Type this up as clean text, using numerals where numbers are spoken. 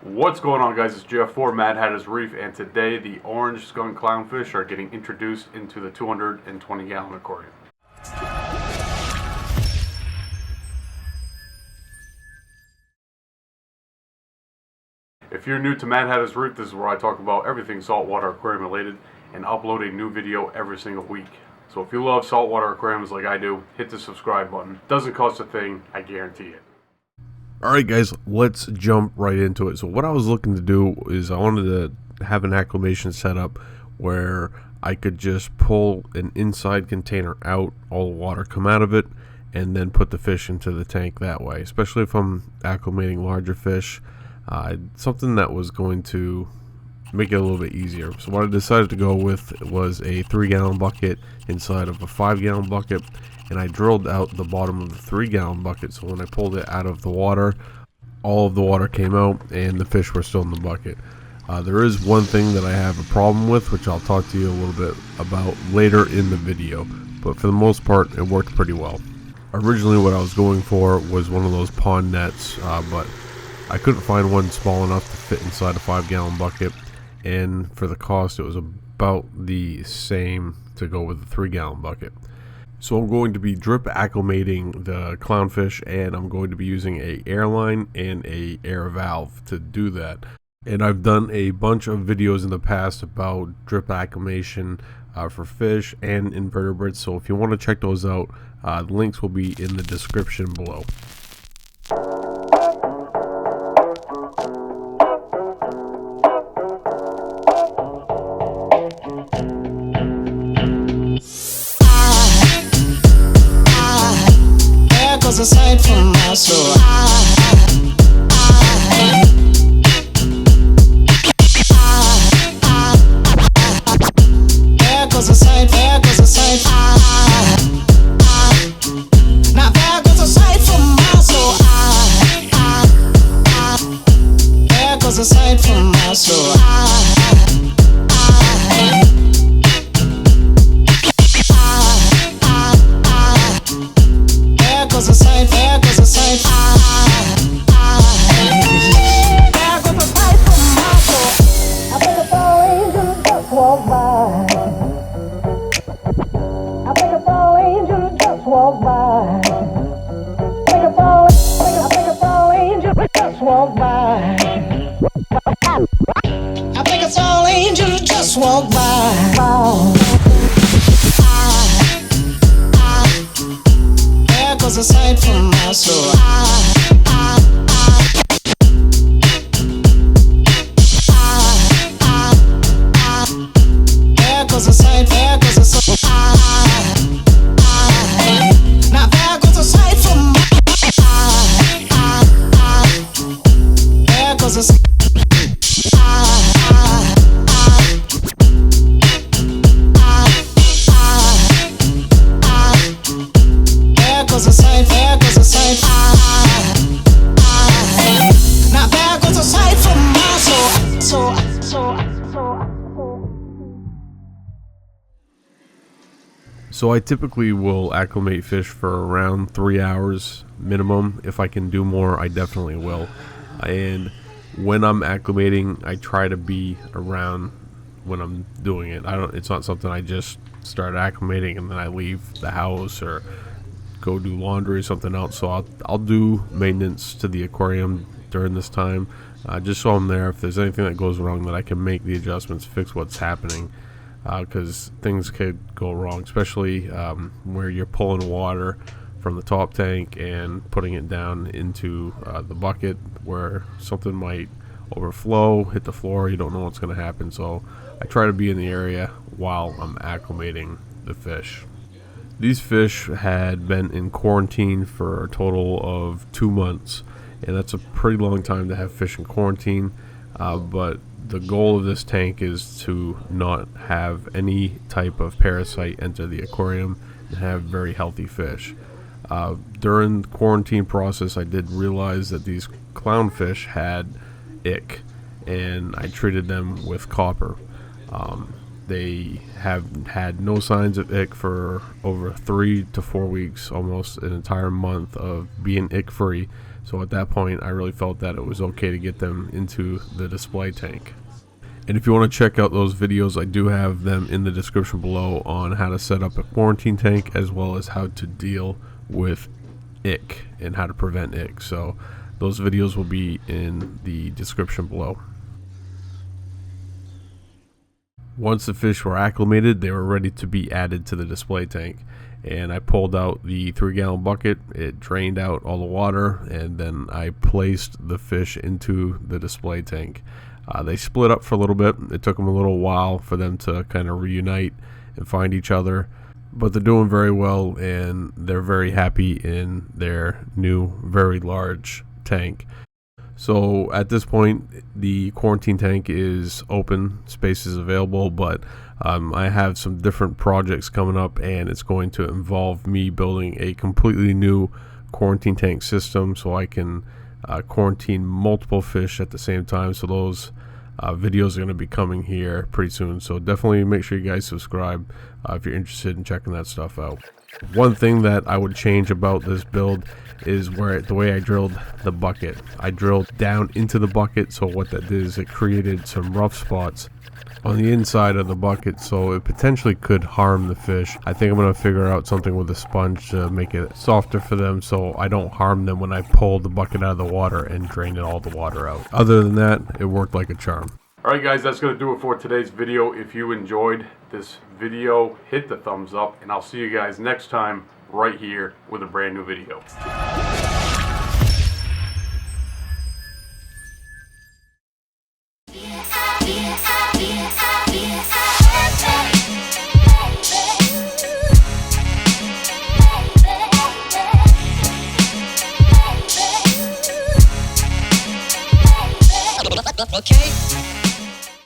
What's going on, guys? It's Jeff for Mad Hatter's Reef, and today the orange skunk clownfish are getting introduced into the 220-gallon aquarium. If you're new to Mad Hatter's Reef, this is where I talk about everything saltwater aquarium related and upload a new video every single week. So if you love saltwater aquariums like I do, hit the subscribe button. Doesn't cost a thing, I guarantee it. Alright guys, let's jump right into it. So what I was looking to do is I wanted to have an acclimation setup where I could just pull an inside container out, all the water come out of it, and then put the fish into the tank that way. Especially if I'm acclimating larger fish, something that was going to make it a little bit easier. So what I decided to go with was a 3-gallon bucket inside of a 5-gallon bucket, and I drilled out the bottom of the 3-gallon bucket, so when I pulled it out of the water, all of the water came out and the fish were still in the bucket. There is one thing that I have a problem with, which I'll talk to you a little bit about later in the video, but for the most part it worked pretty well. Originally what I was going for was one of those pond nets, but I couldn't find one small enough to fit inside a 5-gallon bucket, and for the cost it was about the same to go with the 3-gallon bucket. So I'm going to be drip acclimating the clownfish, and I'm going to be using a airline and a air valve to do that. And I've done a bunch of videos in the past about drip acclimation for fish and invertebrates, so if you want to check those out, the links will be in the description below. Aside from my soul, there goes a sight, there goes a sight, now there goes a sight from my soul, there goes a sight from my soul, there goes a sight, there goes a sight, there goes a sight from my soul. I think a fall angel just walked by. I think a fall angel just walked by. I think a fall angel just walked by. I think a fall angel just walked by. There goes a sight from my soul. There goes a sight, there goes a sight. Now there goes a sight from my there goes a sight. There goes a sight, there goes a sight. Now there goes a sight from my soul. So I typically will acclimate fish for around 3 hours minimum. If I can do more, I definitely will. And when I'm acclimating, I try to be around when I'm doing it. It's not something I just start acclimating and then I leave the house or go do laundry or something else. So I'll do maintenance to the aquarium during this time, just so I'm there. If there's anything that goes wrong, that I can make the adjustments, fix what's happening, because things could go wrong, especially where you're pulling water from the top tank and putting it down into the bucket, where something might overflow, hit the floor. You don't know what's going to happen, so I try to be in the area while I'm acclimating the fish. These fish had been in quarantine for a total of 2 months, and that's a pretty long time to have fish in quarantine, but the goal of this tank is to not have any type of parasite enter the aquarium and have very healthy fish. During the quarantine process, I did realize that these clownfish had ick, and I treated them with copper. They have had no signs of ick for over 3 to 4 weeks, almost an entire month of being ick free. So at that point, I really felt that it was okay to get them into the display tank. And if you want to check out those videos, I do have them in the description below on how to set up a quarantine tank, as well as how to deal with ick and how to prevent ick. So those videos will be in the description below. Once the fish were acclimated, they were ready to be added to the display tank. And I pulled out the 3-gallon bucket, it drained out all the water, and then I placed the fish into the display tank. They split up for a little bit. It took them a little while for them to kind of reunite and find each other, but they're doing very well, and they're very happy in their new, very large tank. So at this point, the quarantine tank is open, space is available, but I have some different projects coming up, and it's going to involve me building a completely new quarantine tank system so I can quarantine multiple fish at the same time. So those videos are going to be coming here pretty soon. So definitely make sure you guys subscribe if you're interested in checking that stuff out. One thing that I would change about this build is the way I drilled the bucket. I drilled down into the bucket, so what that did is it created some rough spots on the inside of the bucket, so it potentially could harm the fish. I think I'm going to figure out something with a sponge to make it softer for them so I don't harm them when I pull the bucket out of the water and drain all the water out. Other than that, it worked like a charm. Alright guys, that's going to do it for today's video. If you enjoyed this video, hit the thumbs up, and I'll see you guys next time right here with a brand new video. Okay.